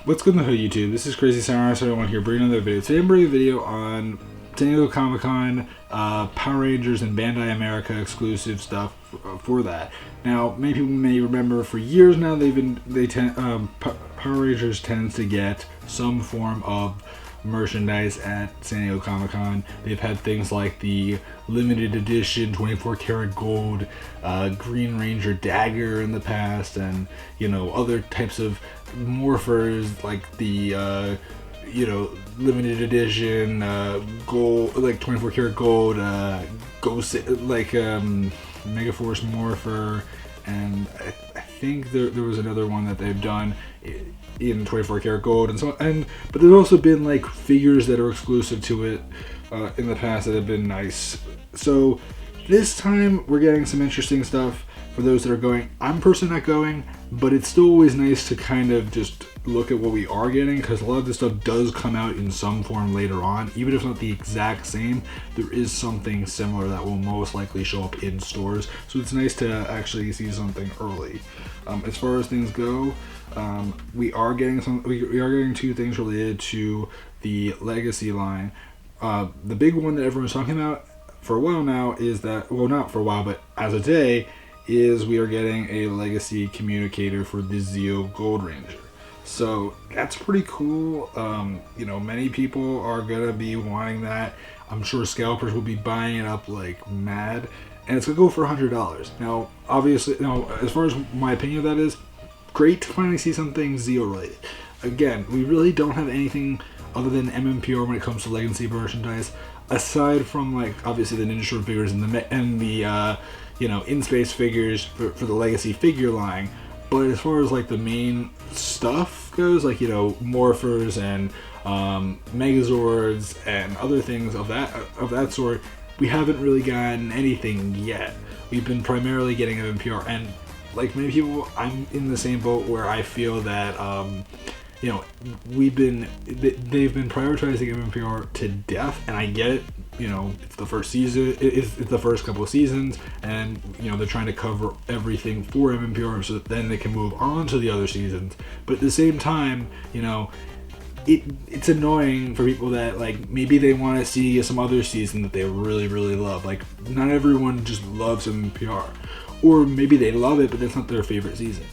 What's good in the hood, YouTube? This is Crazy Samurai 71 here, bringing another video. Today I'm bringing a video on San Diego Comic-Con, Power Rangers and Bandai America exclusive stuff for that. Now, many people may remember for years now Power Rangers tends to get some form of merchandise at San Diego Comic-Con. They've had things like the limited edition 24 karat gold Green Ranger dagger in the past, and other types of morphers like the limited edition gold, like 24 karat gold ghost, like Megaforce morpher, and I think there was another one that they've done in 24 karat gold, but there's also been like figures that are exclusive to it in the past that have been nice. So this time we're getting some interesting stuff for those that are going. I'm personally not going, but it's still always nice to kind of just look at what we are getting, because a lot of this stuff does come out in some form later on. Even if not the exact same, there is something similar that will most likely show up in stores, so it's nice to actually see something early. As far as things go, we are getting two things related to the Legacy line. The big one that everyone's talking about for a while now is that, well, not for a while, but as of today, is we are getting a Legacy communicator for the Zeo Gold Ranger. So that's pretty cool. Many people are gonna be wanting that. I'm sure scalpers will be buying it up like mad, and it's gonna go for $100. Now, obviously, as far as my opinion of that is, great to finally see something Zeo related. Again, we really don't have anything other than MMPR when it comes to Legacy merchandise, aside from like obviously the Ninja Storm figures and the in-space figures for the Legacy figure line. But as far as like the main stuff goes, like morphers and Megazords and other things of that sort, we haven't really gotten anything yet. We've been primarily getting MMPR, and like many people, I'm in the same boat where I feel that they've been prioritizing MMPR to death, and I get it. It's the first season, it's the first couple of seasons, and they're trying to cover everything for MMPR so that then they can move on to the other seasons. But at the same time, it's annoying for people that like maybe they want to see some other season that they really, really love. Like, not everyone just loves MMPR, or maybe they love it but that's not their favorite season.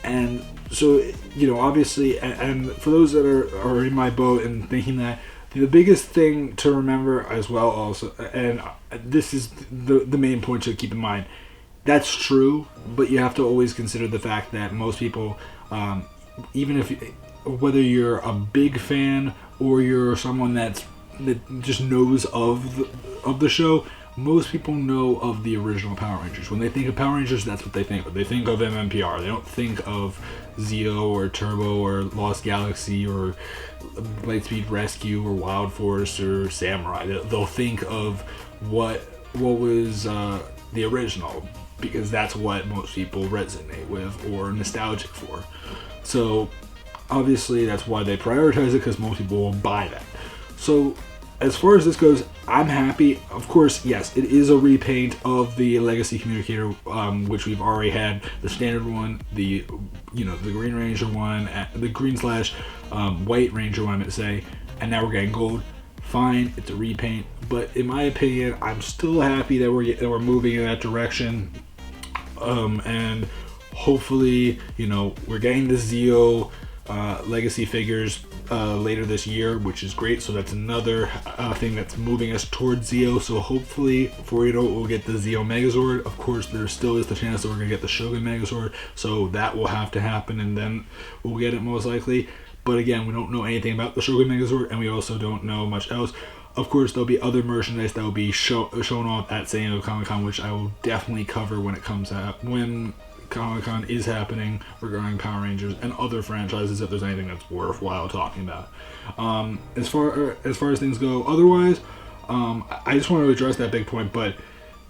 And so obviously, and for those that are in my boat and thinking that, the biggest thing to remember as well also, and this is the main point to keep in mind, that's true, but you have to always consider the fact that most people, even if whether you're a big fan or you're someone that just knows of the show, most people know of the original Power Rangers. When they think of Power Rangers, that's what they think of. They think of MMPR. They don't think of Zeo or Turbo or Lost Galaxy or Lightspeed Rescue or Wild Force or Samurai. They'll think of what was the original, because that's what most people resonate with or nostalgic for. So obviously that's why they prioritize it, because most people will buy that. So as far as this goes, I'm happy. Of course, yes, it is a repaint of the Legacy communicator, which we've already had the standard one, the Green Ranger one, the green / white Ranger one, I meant to say, and now we're getting gold. Fine, it's a repaint, but in my opinion, I'm still happy that we're moving in that direction, and hopefully, we're getting the Zeo Legacy figures later this year, which is great. So that's another thing that's moving us towards Zeo. So hopefully, before you know it, we'll get the Zeo Megazord. Of course, there still is the chance that we're gonna get the Shogun Megazord, so that will have to happen, and then we'll get it most likely. But again, we don't know anything about the Shogun Megazord, and we also don't know much else. Of course, there'll be other merchandise that will be shown off at San Diego Comic-Con, which I will definitely cover when it comes out, when Comic-Con is happening, regarding Power Rangers and other franchises, if there's anything that's worthwhile talking about. As far as things go otherwise, I just want to address that big point. But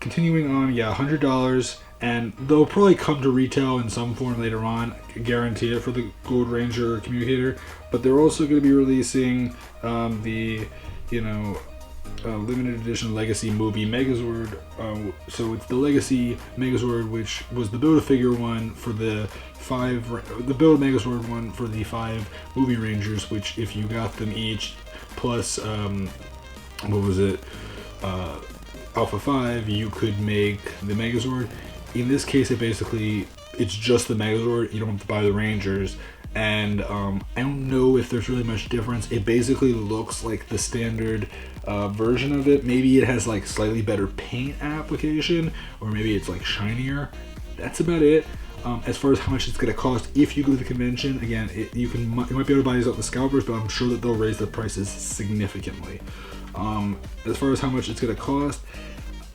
continuing on, yeah, $100, and they'll probably come to retail in some form later on, I guarantee it, for the Gold Ranger communicator. But they're also going to be releasing limited edition Legacy Movie Megazord. So it's the Legacy Megazord, which was the Build-A-Figure one for the Build Megazord one for the 5 movie Rangers, which if you got them each, plus, Alpha 5, you could make the Megazord. In this case, it's just the Megazord, you don't have to buy the Rangers. And I don't know if there's really much difference. It basically looks like the standard version of it. Maybe it has like slightly better paint application, or maybe it's like shinier. That's about it. As far as how much it's going to cost if you go to the convention, again, you might be able to buy these at the scalpers, but I'm sure that they'll raise the prices significantly. As far as how much it's going to cost,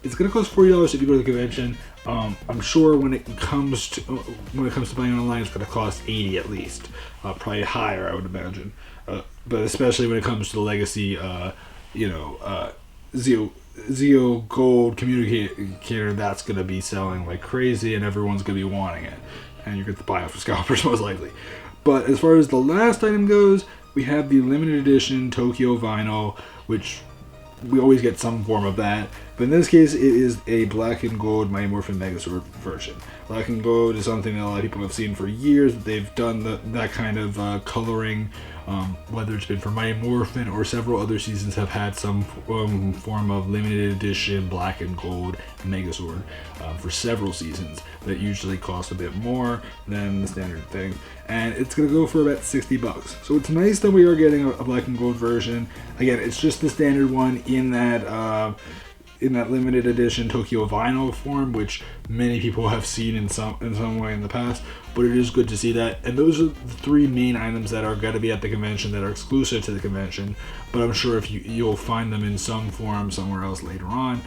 it's going to cost $40 if you go to the convention. I'm sure when it comes to buying online, it's going to cost $80 at least, probably higher, I would imagine. But especially when it comes to the Legacy, Zeo Gold communicator, that's going to be selling like crazy, and everyone's going to be wanting it, and you're going to buy it for scalpers most likely. But as far as the last item goes, we have the limited edition Tokyo vinyl, which we always get some form of that, but in this case it is a black and gold Mighty Morphin Megazord version. Black and gold is something that a lot of people have seen for years. They've done that kind of coloring, whether it's been for Mighty Morphin or several other seasons have had some form of limited edition black and gold Megazord for several seasons that usually cost a bit more than the standard thing, and it's going to go for about $60. So it's nice that we are getting a black and gold version. Again, it's just the standard one in that limited edition Tokyo vinyl form, which many people have seen in some way in the past, but it is good to see that. And those are the 3 main items that are going to be at the convention, that are exclusive to the convention, but I'm sure if you'll find them in some form somewhere else later on.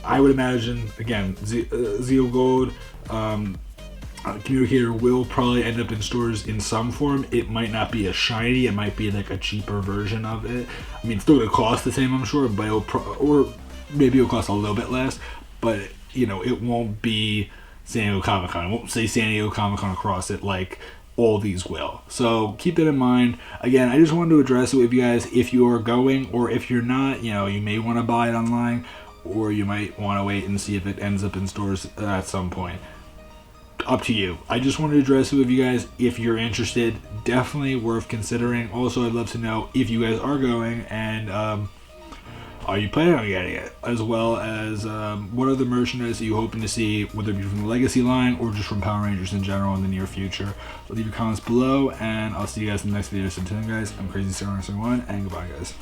I would imagine, again, Zeo Gold communicator will probably end up in stores in some form. It might not be as shiny, it might be like a cheaper version of it. I mean, it's still going to cost the same, I'm sure, but or maybe it'll cost a little bit less, but it won't be San Diego Comic-Con. I won't say San Diego Comic-Con across it like all these will. So keep that in mind. Again, I just wanted to address it with you guys. If you are going, or if you're not, you may want to buy it online, or you might want to wait and see if it ends up in stores at some point. Up to you. I just wanted to address it with you guys. If you're interested, definitely worth considering. Also, I'd love to know if you guys are going, and are you planning on getting it, as well as what other merchandise are you hoping to see, whether it be from the Legacy line or just from Power Rangers in general in the near future. Leave your comments below, and I'll see you guys in the next video. So until then, guys, I'm Crazy Samurai 1, and goodbye, guys.